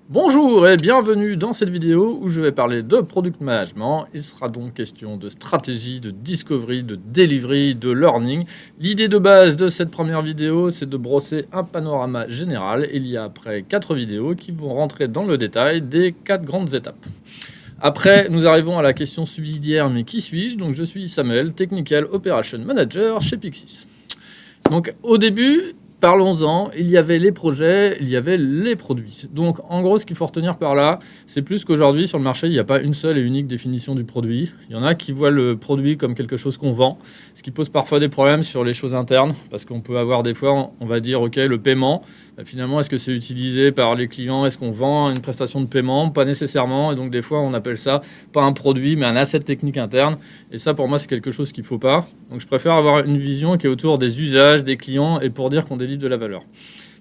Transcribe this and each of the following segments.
Bonjour et bienvenue dans cette vidéo où je vais parler de product management. Il sera donc question de stratégie, de discovery, de delivery, de learning. L'idée de base de cette première vidéo, c'est de brosser un panorama général. Il y a après 4 vidéos qui vont rentrer dans le détail des 4 grandes étapes. Après, nous arrivons à la question subsidiaire, mais qui suis-je? Donc je suis Samuel, Technical Operation Manager chez Pixis. Donc au début, parlons-en, il y avait les projets, il y avait les produits. Donc en gros, ce qu'il faut retenir par là, c'est plus qu'aujourd'hui sur le marché, il n'y a pas une seule et unique définition du produit. Il y en a qui voient le produit comme quelque chose qu'on vend, ce qui pose parfois des problèmes sur les choses internes, parce qu'on peut avoir des fois, on va dire, ok, le paiement, finalement, est-ce que c'est utilisé par les clients? Est-ce qu'on vend une prestation de paiement? Pas nécessairement, et donc des fois, on appelle ça pas un produit, mais un asset technique interne. Et ça, pour moi, c'est quelque chose qu'il ne faut pas. Donc je préfère avoir une vision qui est autour des usages, des clients, et pour dire qu'on délivre de la valeur.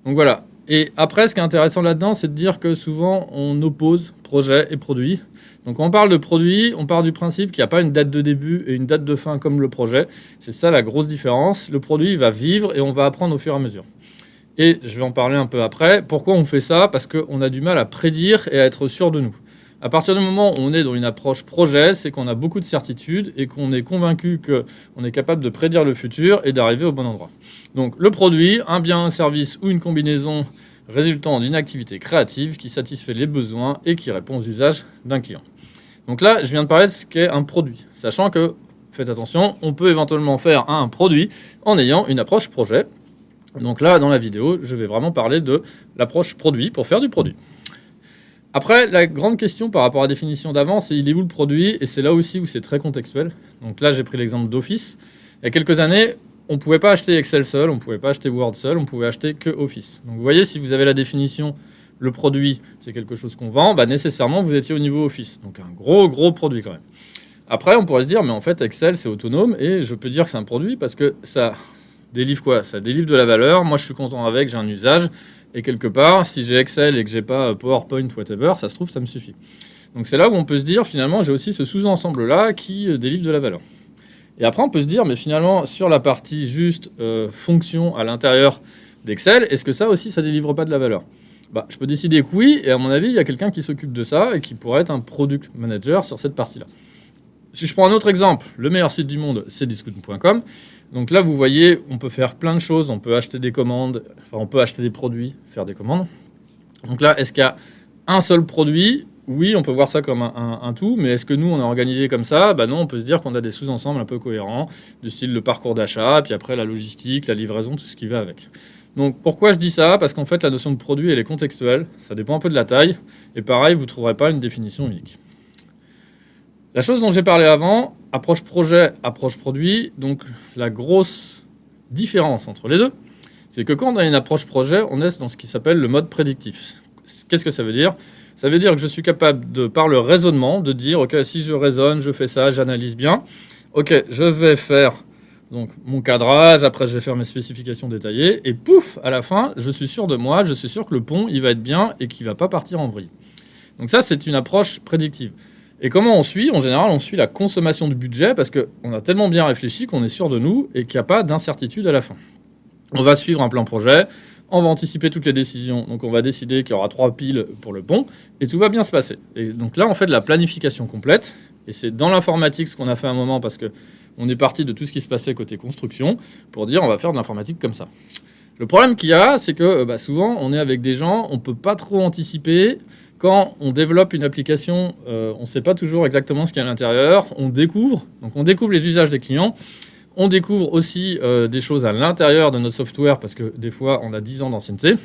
Donc voilà. Et après, ce qui est intéressant là-dedans, c'est de dire que souvent, on oppose projet et produit. Donc quand on parle de produit, on part du principe qu'il n'y a pas une date de début et une date de fin comme le projet. C'est ça la grosse différence. Le produit, il va vivre et on va apprendre au fur et à mesure. Et je vais en parler un peu après. Pourquoi on fait ça? Parce qu'on a du mal à prédire et à être sûr de nous. À partir du moment où on est dans une approche projet, c'est qu'on a beaucoup de certitudes et qu'on est convaincu qu'on est capable de prédire le futur et d'arriver au bon endroit. Donc le produit, un bien, un service ou une combinaison résultant d'une activité créative qui satisfait les besoins et qui répond aux usages d'un client. Donc là, je viens de parler de ce qu'est un produit, sachant que, faites attention, on peut éventuellement faire un produit en ayant une approche projet. Donc là, dans la vidéo, je vais vraiment parler de l'approche produit pour faire du produit. Après, la grande question par rapport à la définition d'avant, c'est il est où le produit? Et c'est là aussi où c'est très contextuel. Donc là, j'ai pris l'exemple d'Office. Il y a quelques années, on ne pouvait pas acheter Excel seul, on ne pouvait pas acheter Word seul, on pouvait acheter que Office. Donc vous voyez, si vous avez la définition, le produit, c'est quelque chose qu'on vend, bah nécessairement, vous étiez au niveau Office. Donc un gros produit quand même. Après, on pourrait se dire, mais en fait, Excel, c'est autonome et je peux dire que c'est un produit parce que ça délivre quoi? Ça délivre de la valeur. Moi, je suis content avec, j'ai un usage. Et quelque part, si j'ai Excel et que j'ai pas PowerPoint, whatever, ça se trouve, ça me suffit. Donc c'est là où on peut se dire, finalement, j'ai aussi ce sous-ensemble-là qui délivre de la valeur. Et après, on peut se dire, mais finalement, sur la partie juste fonction à l'intérieur d'Excel, est-ce que ça aussi, ça délivre pas de la valeur? Bah, je peux décider que oui, et à mon avis, il y a quelqu'un qui s'occupe de ça et qui pourrait être un product manager sur cette partie-là. Si je prends un autre exemple, le meilleur site du monde, c'est discount.com. Donc là, vous voyez, on peut faire plein de choses. On peut acheter des commandes, enfin, on peut acheter des produits, faire des commandes. Donc là, est-ce qu'il y a un seul produit? Oui, on peut voir ça comme un tout, mais est-ce que nous, on est organisé comme ça? Bah non, on peut se dire qu'on a des sous-ensembles un peu cohérents, du style le parcours d'achat, puis après la logistique, la livraison, tout ce qui va avec. Donc pourquoi je dis ça? Parce qu'en fait, la notion de produit, elle est contextuelle. Ça dépend un peu de la taille. Et pareil, vous ne trouverez pas une définition unique. La chose dont j'ai parlé avant, approche projet, approche produit, donc la grosse différence entre les deux, c'est que quand on a une approche projet, on est dans ce qui s'appelle le mode prédictif. Qu'est-ce que ça veut dire? Ça veut dire que je suis capable, par le raisonnement, de dire, ok, si je raisonne, je fais ça, j'analyse bien, ok, je vais faire donc, mon cadrage, après je vais faire mes spécifications détaillées, et pouf, à la fin, je suis sûr de moi, je suis sûr que le pont, il va être bien et qu'il ne va pas partir en vrille. Donc ça, c'est une approche prédictive. Et comment on suit? En général, on suit la consommation du budget parce qu'on a tellement bien réfléchi qu'on est sûr de nous et qu'il n'y a pas d'incertitude à la fin. On va suivre un plan projet, on va anticiper toutes les décisions. Donc on va décider qu'il y aura 3 piles pour le pont et tout va bien se passer. Et donc là, on fait de la planification complète. Et c'est dans l'informatique ce qu'on a fait à un moment parce qu'on est parti de tout ce qui se passait côté construction pour dire on va faire de l'informatique comme ça. Le problème qu'il y a, c'est que souvent, on est avec des gens, on ne peut pas trop anticiper. Quand on développe une application, on ne sait pas toujours exactement ce qu'il y a à l'intérieur. On découvre les usages des clients. On découvre aussi des choses à l'intérieur de notre software parce que des fois, on a 10 ans d'ancienneté.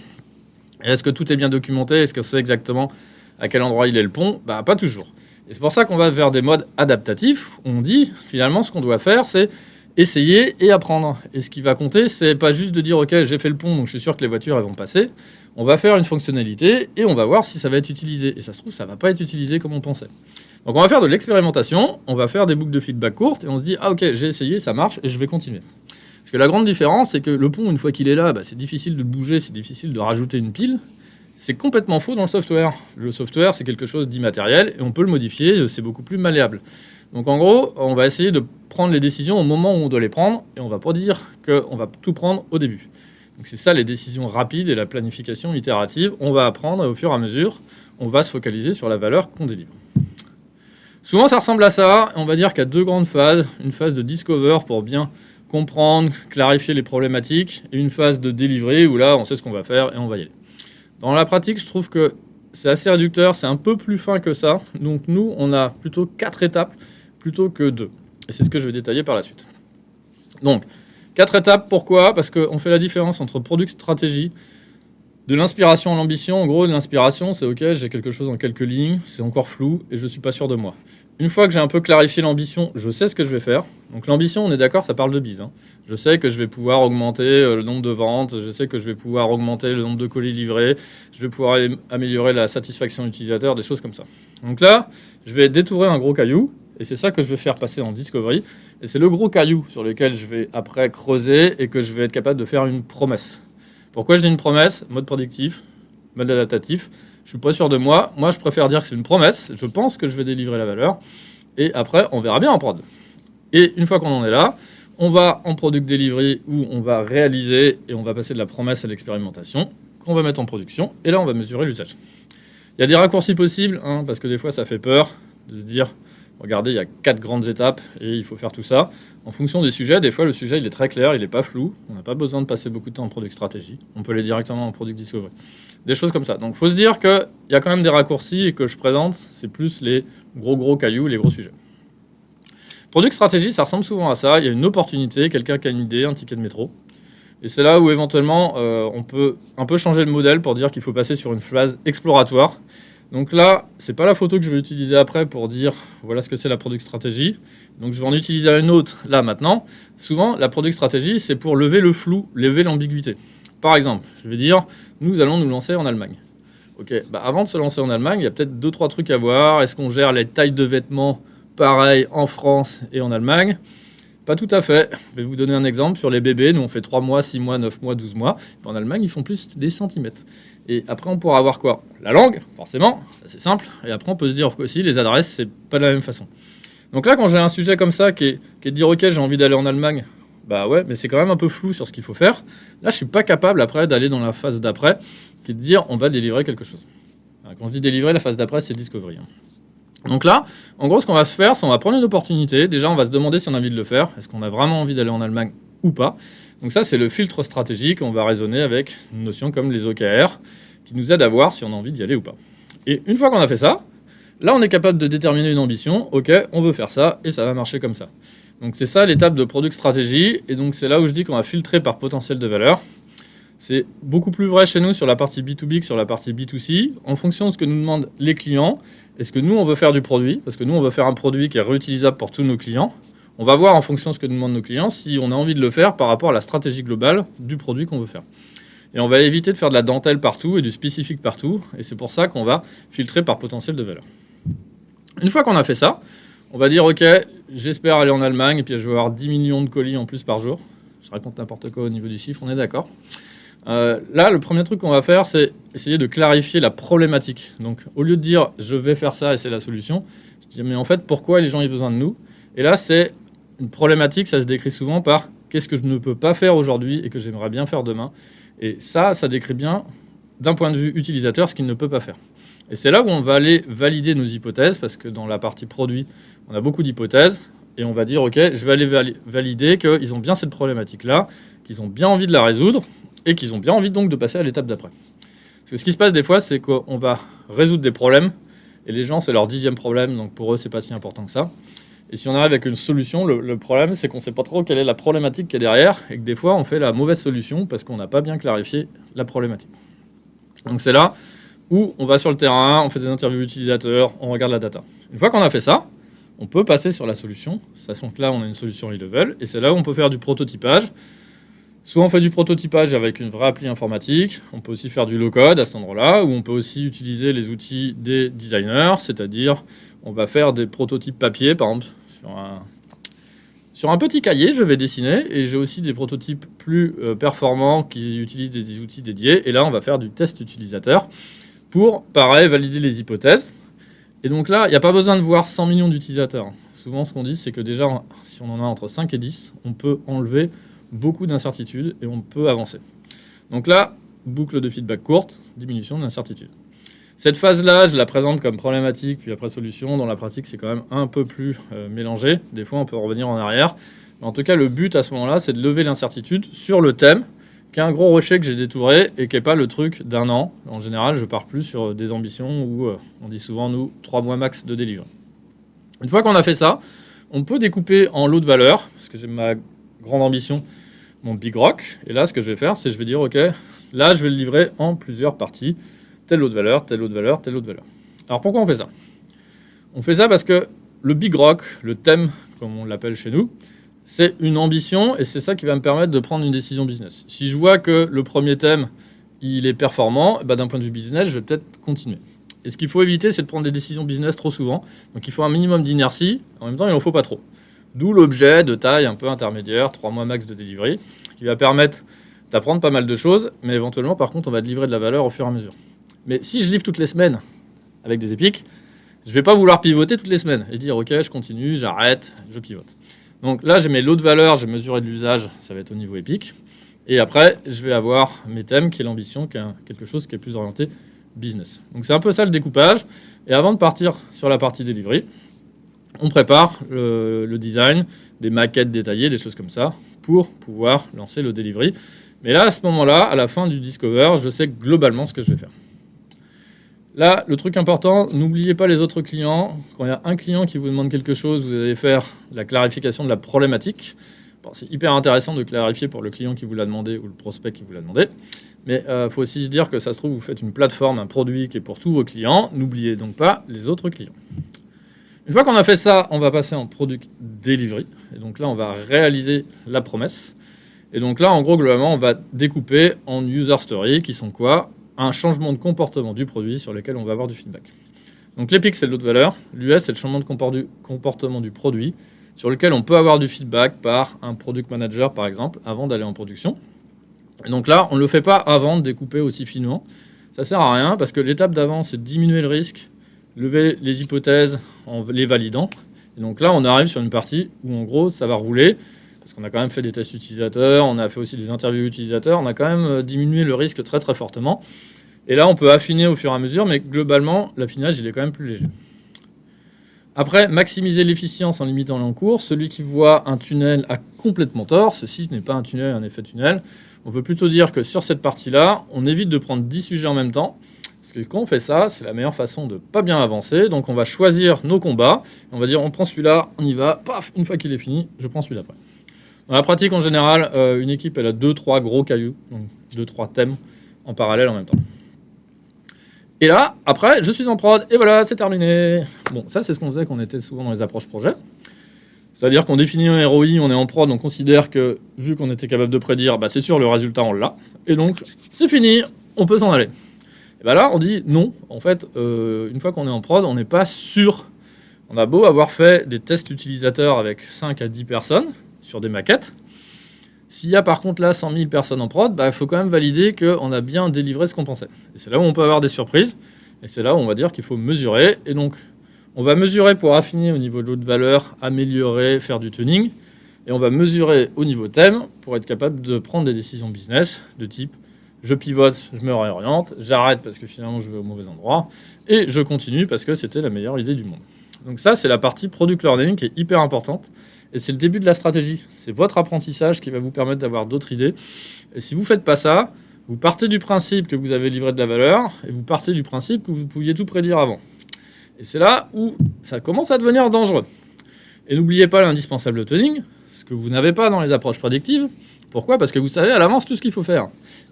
Et est-ce que tout est bien documenté? Est-ce qu'on sait exactement à quel endroit il est le pont? Pas toujours. Et c'est pour ça qu'on va vers des modes adaptatifs. On dit, finalement, ce qu'on doit faire, c'est essayer et apprendre. Et ce qui va compter, c'est pas juste de dire, OK, j'ai fait le pont, donc je suis sûr que les voitures elles vont passer. On va faire une fonctionnalité et on va voir si ça va être utilisé. Et ça se trouve, ça va pas être utilisé comme on pensait. Donc on va faire de l'expérimentation, on va faire des boucles de feedback courtes et on se dit, ah ok, j'ai essayé, ça marche et je vais continuer. Parce que la grande différence, c'est que le pont, une fois qu'il est là, c'est difficile de le bouger, c'est difficile de rajouter une pile. C'est complètement faux dans le software. Le software, c'est quelque chose d'immatériel et on peut le modifier, c'est beaucoup plus malléable. Donc en gros, on va essayer de prendre les décisions au moment où on doit les prendre et on va pas dire qu'on va tout prendre au début. Donc c'est ça les décisions rapides et la planification itérative. On va apprendre et au fur et à mesure, on va se focaliser sur la valeur qu'on délivre. Souvent ça ressemble à ça, on va dire qu'il y a deux grandes phases. Une phase de discover pour bien comprendre, clarifier les problématiques, et une phase de delivery où là on sait ce qu'on va faire et on va y aller. Dans la pratique, je trouve que c'est assez réducteur, c'est un peu plus fin que ça. Donc nous, on a plutôt 4 étapes plutôt que 2. Et c'est ce que je vais détailler par la suite. Donc, 4 étapes, pourquoi ? Parce qu'on fait la différence entre product stratégie, de l'inspiration à l'ambition. En gros, de l'inspiration, c'est OK, j'ai quelque chose en quelques lignes, c'est encore flou et je ne suis pas sûr de moi. Une fois que j'ai un peu clarifié l'ambition, je sais ce que je vais faire. Donc l'ambition, on est d'accord, ça parle de bise. Je sais que je vais pouvoir augmenter le nombre de ventes, je sais que je vais pouvoir augmenter le nombre de colis livrés, je vais pouvoir améliorer la satisfaction utilisateur, des choses comme ça. Donc là, je vais détourer un gros caillou, et c'est ça que je vais faire passer en discovery. Et c'est le gros caillou sur lequel je vais après creuser et que je vais être capable de faire une promesse. Pourquoi je dis une promesse ? Mode prédictif, mode adaptatif. Je suis pas sûr de moi. Moi, je préfère dire que c'est une promesse. Je pense que je vais délivrer la valeur. Et après, on verra bien en prod. Et une fois qu'on en est là, on va en product delivery où on va réaliser et on va passer de la promesse à l'expérimentation qu'on va mettre en production. Et là, on va mesurer l'usage. Il y a des raccourcis possibles, parce que des fois, ça fait peur de se dire, regardez, il y a 4 grandes étapes et il faut faire tout ça. En fonction des sujets, des fois, le sujet, il est très clair, il n'est pas flou. On n'a pas besoin de passer beaucoup de temps en product stratégie. On peut aller directement en product discovery. Des choses comme ça. Donc, il faut se dire qu'il y a quand même des raccourcis et que je présente, c'est plus les gros cailloux, les gros sujets. Product stratégie, ça ressemble souvent à ça. Il y a une opportunité, quelqu'un qui a une idée, un ticket de métro. Et c'est là où, éventuellement, on peut un peu changer le modèle pour dire qu'il faut passer sur une phase exploratoire. Donc là, c'est pas la photo que je vais utiliser après pour dire voilà ce que c'est la product stratégie. Donc je vais en utiliser une autre là maintenant. Souvent, la product stratégie, c'est pour lever le flou, lever l'ambiguïté. Par exemple, je vais dire nous allons nous lancer en Allemagne. Ok, avant de se lancer en Allemagne, il y a peut-être 2-3 trucs à voir. Est-ce qu'on gère les tailles de vêtements pareil en France et en Allemagne ? Pas tout à fait. Je vais vous donner un exemple. Sur les bébés, nous on fait 3 mois, 6 mois, 9 mois, 12 mois. En Allemagne, ils font plus des centimètres. Et après, on pourra avoir quoi ? La langue, forcément, c'est simple. Et après, on peut se dire qu'aussi, les adresses, c'est pas de la même façon. Donc là, quand j'ai un sujet comme ça qui est de dire OK, j'ai envie d'aller en Allemagne, bah ouais, mais c'est quand même un peu flou sur ce qu'il faut faire. Là, je suis pas capable après d'aller dans la phase d'après, qui est de dire on va délivrer quelque chose. Quand je dis délivrer, la phase d'après, c'est discovery. Donc là, en gros, ce qu'on va se faire, c'est on va prendre une opportunité. Déjà, on va se demander si on a envie de le faire. Est-ce qu'on a vraiment envie d'aller en Allemagne ou pas ? Donc ça, c'est le filtre stratégique. On va raisonner avec une notion comme les OKR qui nous aident à voir si on a envie d'y aller ou pas. Et une fois qu'on a fait ça, là, on est capable de déterminer une ambition. OK, on veut faire ça et ça va marcher comme ça. Donc c'est ça l'étape de product stratégie. Et donc c'est là où je dis qu'on va filtrer par potentiel de valeur. C'est beaucoup plus vrai chez nous sur la partie B2B que sur la partie B2C. En fonction de ce que nous demandent les clients, est-ce que nous, on veut faire du produit ? Parce que nous, on veut faire un produit qui est réutilisable pour tous nos clients. On va voir en fonction de ce que nous demandent nos clients si on a envie de le faire par rapport à la stratégie globale du produit qu'on veut faire. Et on va éviter de faire de la dentelle partout et du spécifique partout. Et c'est pour ça qu'on va filtrer par potentiel de valeur. Une fois qu'on a fait ça, on va dire OK, j'espère aller en Allemagne et puis je vais avoir 10 millions de colis en plus par jour. Je raconte n'importe quoi au niveau du chiffre, on est d'accord ? Là, le premier truc qu'on va faire, c'est essayer de clarifier la problématique. Donc, au lieu de dire je vais faire ça et c'est la solution, je dis mais en fait, pourquoi les gens ont besoin de nous ? Et là, c'est une problématique, ça se décrit souvent par qu'est-ce que je ne peux pas faire aujourd'hui et que j'aimerais bien faire demain. Et ça décrit bien, d'un point de vue utilisateur, ce qu'il ne peut pas faire. Et c'est là où on va aller valider nos hypothèses, parce que dans la partie produit, on a beaucoup d'hypothèses, et on va dire ok, je vais aller valider qu'ils ont bien cette problématique-là, qu'ils ont bien envie de la résoudre, et qu'ils ont bien envie donc de passer à l'étape d'après. Parce que ce qui se passe des fois, c'est qu'on va résoudre des problèmes, et les gens, c'est leur 10e problème, donc pour eux, c'est pas si important que ça. Et si on arrive avec une solution, le problème, c'est qu'on ne sait pas trop quelle est la problématique qui est derrière, et que des fois, on fait la mauvaise solution parce qu'on n'a pas bien clarifié la problématique. Donc c'est là où on va sur le terrain, on fait des interviews utilisateurs, on regarde la data. Une fois qu'on a fait ça, on peut passer sur la solution. De toute façon que là, on a une solution e-level, et c'est là où on peut faire du prototypage. Soit on fait du prototypage avec une vraie appli informatique, on peut aussi faire du low-code à cet endroit-là, ou on peut aussi utiliser les outils des designers, c'est-à-dire on va faire des prototypes papier, par exemple, sur un petit cahier, je vais dessiner, et j'ai aussi des prototypes plus performants qui utilisent des outils dédiés, et là on va faire du test utilisateur pour, pareil, valider les hypothèses. Et donc là, il n'y a pas besoin de voir 100 millions d'utilisateurs. Souvent, ce qu'on dit, c'est que déjà, si on en a entre 5 et 10, on peut enlever beaucoup d'incertitudes et on peut avancer. Donc là, boucle de feedback courte, diminution de l'incertitude. Cette phase-là, je la présente comme problématique, puis après solution. Dans la pratique, c'est quand même un peu plus mélangé. Des fois, on peut revenir en arrière. Mais en tout cas, le but à ce moment-là, c'est de lever l'incertitude sur le thème, qui est un gros rocher que j'ai détouré et qui n'est pas le truc d'un an. En général, je pars plus sur des ambitions où on dit souvent, nous, 3 mois max de délivrer. Une fois qu'on a fait ça, on peut découper en lots de valeur, parce que c'est ma grande ambition, mon big rock. Et là, ce que je vais faire, c'est je vais dire, OK, là, je vais le livrer en plusieurs parties. Tel lot de valeur, tel lot de valeur, tel lot de valeur. Alors pourquoi on fait ça ? On fait ça parce que le big rock, le thème, comme on l'appelle chez nous, c'est une ambition et c'est ça qui va me permettre de prendre une décision business. Si je vois que le premier thème, il est performant, d'un point de vue business, je vais peut-être continuer. Et ce qu'il faut éviter, c'est de prendre des décisions business trop souvent. Donc il faut un minimum d'inertie, en même temps, il n'en faut pas trop. D'où l'objet de taille un peu intermédiaire, 3 mois max de delivery, qui va permettre d'apprendre pas mal de choses, mais éventuellement, par contre, on va livrer de la valeur au fur et à mesure. Mais si je livre toutes les semaines avec des épiques, je ne vais pas vouloir pivoter toutes les semaines et dire « Ok, je continue, j'arrête, je pivote ». Donc là, j'ai mes lots de valeur, j'ai mesuré de l'usage, ça va être au niveau épique. Et après, je vais avoir mes thèmes, qui est l'ambition, qui est quelque chose qui est plus orienté business. Donc c'est un peu ça le découpage. Et avant de partir sur la partie delivery, on prépare le design, des maquettes détaillées, des choses comme ça, pour pouvoir lancer le delivery. Mais là, à ce moment-là, à la fin du discover, je sais globalement ce que je vais faire. Là, le truc important, n'oubliez pas les autres clients. Quand il y a un client qui vous demande quelque chose, vous allez faire la clarification de la problématique. Bon, c'est hyper intéressant de clarifier pour le client qui vous l'a demandé ou le prospect qui vous l'a demandé. Mais il faut aussi se dire que ça se trouve, vous faites une plateforme, un produit qui est pour tous vos clients. N'oubliez donc pas les autres clients. Une fois qu'on a fait ça, on va passer en product delivery. Et donc là, on va réaliser la promesse. Et donc là, en gros, globalement, on va découper en user story, qui sont quoi ? Un changement de comportement du produit sur lequel on va avoir du feedback. Donc l'EPIC, c'est le lot de valeur. L'US, c'est le changement de comportement du produit sur lequel on peut avoir du feedback par un product manager, par exemple, avant d'aller en production. Et donc là, on ne le fait pas avant de découper aussi finement. Ça ne sert à rien parce que l'étape d'avant, c'est de diminuer le risque, lever les hypothèses en les validant. Et donc là, on arrive sur une partie où, en gros, ça va rouler. Parce qu'on a quand même fait des tests utilisateurs, on a fait aussi des interviews utilisateurs, on a quand même diminué le risque très très fortement. Et là, on peut affiner au fur et à mesure, mais globalement, l'affinage, il est quand même plus léger. Après, maximiser l'efficience en limitant l'encours. Celui qui voit un tunnel a complètement tort. Ceci n'est pas un tunnel, un effet tunnel. On veut plutôt dire que sur cette partie-là, on évite de prendre 10 sujets en même temps. Parce que quand on fait ça, c'est la meilleure façon de ne pas bien avancer. Donc on va choisir nos combats. On va dire, on prend celui-là, on y va. Paf, une fois qu'il est fini, je prends celui d'après. Dans la pratique, en général, une équipe, elle a 2-3 gros cailloux, donc 2-3 thèmes en parallèle en même temps. Et là, après, je suis en prod, et voilà, c'est terminé. Bon, ça, c'est ce qu'on faisait quand on était souvent dans les approches projet. C'est-à-dire qu'on définit un ROI, on est en prod, on considère que, vu qu'on était capable de prédire, c'est sûr, le résultat, on l'a. Et donc, c'est fini, on peut s'en aller. Et là, on dit non. En fait, une fois qu'on est en prod, on n'est pas sûr. On a beau avoir fait des tests utilisateurs avec 5 à 10 personnes, sur des maquettes. S'il y a par contre là 100 000 personnes en prod, il faut quand même valider qu'on a bien délivré ce qu'on pensait. Et c'est là où on peut avoir des surprises. Et c'est là où on va dire qu'il faut mesurer. Et donc, on va mesurer pour affiner au niveau de l'eau de valeur, améliorer, faire du tuning. Et on va mesurer au niveau thème pour être capable de prendre des décisions business de type je pivote, je me réoriente, j'arrête parce que finalement je vais au mauvais endroit et je continue parce que c'était la meilleure idée du monde. Donc ça, c'est la partie product learning qui est hyper importante. Et c'est le début de la stratégie. C'est votre apprentissage qui va vous permettre d'avoir d'autres idées. Et si vous ne faites pas ça, vous partez du principe que vous avez livré de la valeur et vous partez du principe que vous pouviez tout prédire avant. Et c'est là où ça commence à devenir dangereux. Et n'oubliez pas l'indispensable tuning, ce que vous n'avez pas dans les approches prédictives. Pourquoi ? Parce que vous savez à l'avance tout ce qu'il faut faire.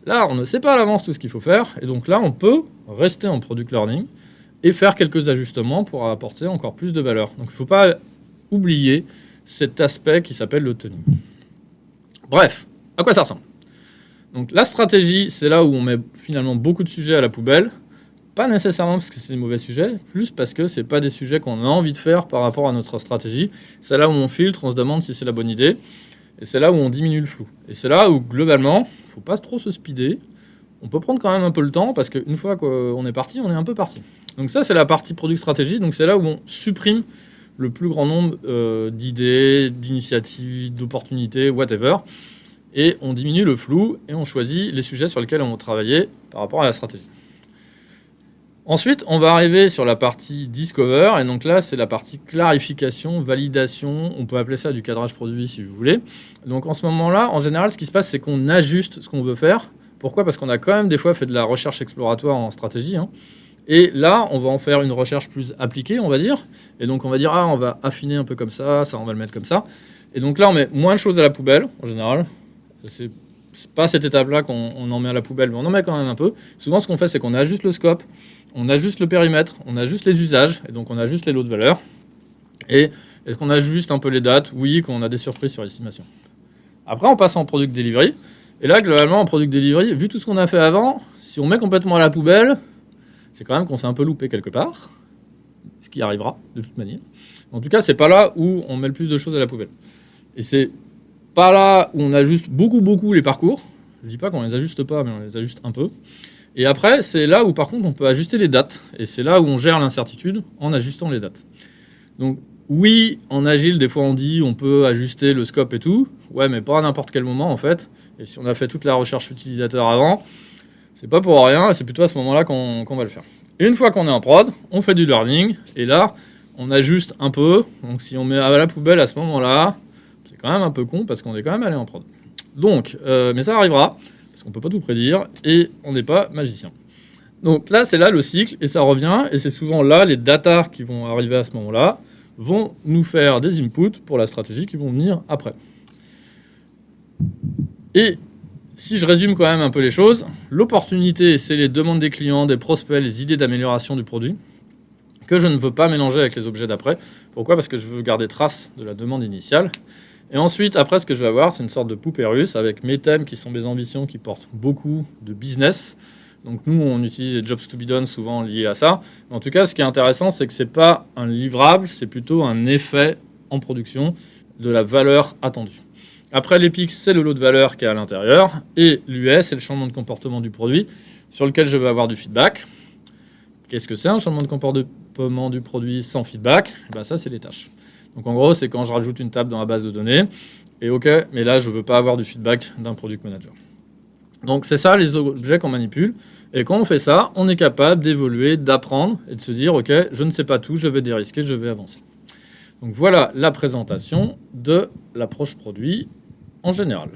Là, on ne sait pas à l'avance tout ce qu'il faut faire. Et donc là, on peut rester en product learning et faire quelques ajustements pour apporter encore plus de valeur. Donc il ne faut pas oublier cet aspect qui s'appelle le tuning. Bref, à quoi ça ressemble ? Donc la stratégie, c'est là où on met finalement beaucoup de sujets à la poubelle. Pas nécessairement parce que c'est des mauvais sujets, plus parce que ce n'est pas des sujets qu'on a envie de faire par rapport à notre stratégie. C'est là où on filtre, on se demande si c'est la bonne idée. Et c'est là où on diminue le flou. Et c'est là où, globalement, il ne faut pas trop se speeder. On peut prendre quand même un peu le temps, parce qu'une fois qu'on est parti, on est un peu parti. Donc ça, c'est la partie product stratégie. Donc c'est là où on supprime le plus grand nombre d'idées, d'initiatives, d'opportunités, whatever. et on diminue le flou et on choisit les sujets sur lesquels on va travailler par rapport à la stratégie. Ensuite, on va arriver sur la partie Discover, et donc là, c'est la partie clarification, validation, on peut appeler ça du cadrage produit si vous voulez. Donc en ce moment-là, en général, ce qui se passe, c'est qu'on ajuste ce qu'on veut faire. Pourquoi ? Parce qu'on a quand même des fois fait de la recherche exploratoire en stratégie, hein. Et là, on va en faire une recherche plus appliquée, on va dire. Et donc on va dire, on va affiner un peu comme ça, on va le mettre comme ça. Et donc là, on met moins de choses à la poubelle, en général. C'est pas cette étape-là qu'on en met à la poubelle, mais on en met quand même un peu. Souvent, ce qu'on fait, c'est qu'on ajuste le scope, on ajuste le périmètre, on ajuste les usages, et donc on ajuste les lots de valeur. Et est-ce qu'on ajuste un peu les dates ? Oui, quand on a des surprises sur l'estimation. Après, on passe en Product Delivery. Et là, globalement, en Product Delivery, vu tout ce qu'on a fait avant, si on met complètement à la poubelle, c'est quand même qu'on s'est un peu loupé quelque part, ce qui arrivera de toute manière. En tout cas, c'est pas là où on met le plus de choses à la poubelle. Et c'est pas là où on ajuste beaucoup les parcours. Je dis pas qu'on les ajuste pas, mais on les ajuste un peu. Et après, c'est là où par contre on peut ajuster les dates. Et c'est là où on gère l'incertitude en ajustant les dates. Donc oui, en agile, des fois on dit on peut ajuster le scope et tout. Ouais, mais pas à n'importe quel moment en fait. Et si on a fait toute la recherche utilisateur avant, c'est pas pour rien, c'est plutôt à ce moment-là qu'on va le faire. Et une fois qu'on est en prod, on fait du learning. Et là, on ajuste un peu. Donc si on met à la poubelle à ce moment-là, c'est quand même un peu con parce qu'on est quand même allé en prod. Donc, mais ça arrivera, parce qu'on peut pas tout prédire, et on n'est pas magicien. Donc là, c'est là le cycle, et ça revient, et c'est souvent là, les data qui vont arriver à ce moment-là, vont nous faire des inputs pour la stratégie qui vont venir après. Et si je résume quand même un peu les choses, l'opportunité, c'est les demandes des clients, des prospects, les idées d'amélioration du produit, que je ne veux pas mélanger avec les objets d'après. Pourquoi ? Parce que je veux garder trace de la demande initiale. Et ensuite, après, ce que je vais avoir, c'est une sorte de poupée russe avec mes thèmes qui sont mes ambitions, qui portent beaucoup de business. Donc nous, on utilise les jobs to be done souvent liés à ça. Mais en tout cas, ce qui est intéressant, c'est que ce n'est pas un livrable, c'est plutôt un effet en production de la valeur attendue. Après, l'EPIC, c'est le lot de valeur qui est à l'intérieur. Et l'US, c'est le changement de comportement du produit sur lequel je vais avoir du feedback. Qu'est-ce que c'est un changement de comportement du produit sans feedback ? Ça, c'est les tâches. Donc en gros, c'est quand je rajoute une table dans la base de données. Et ok, mais là, je ne veux pas avoir du feedback d'un product manager. Donc c'est ça les objets qu'on manipule. Et quand on fait ça, on est capable d'évoluer, d'apprendre et de se dire, ok, je ne sais pas tout, je vais dérisquer, je vais avancer. Donc voilà la présentation de l'approche produit en général.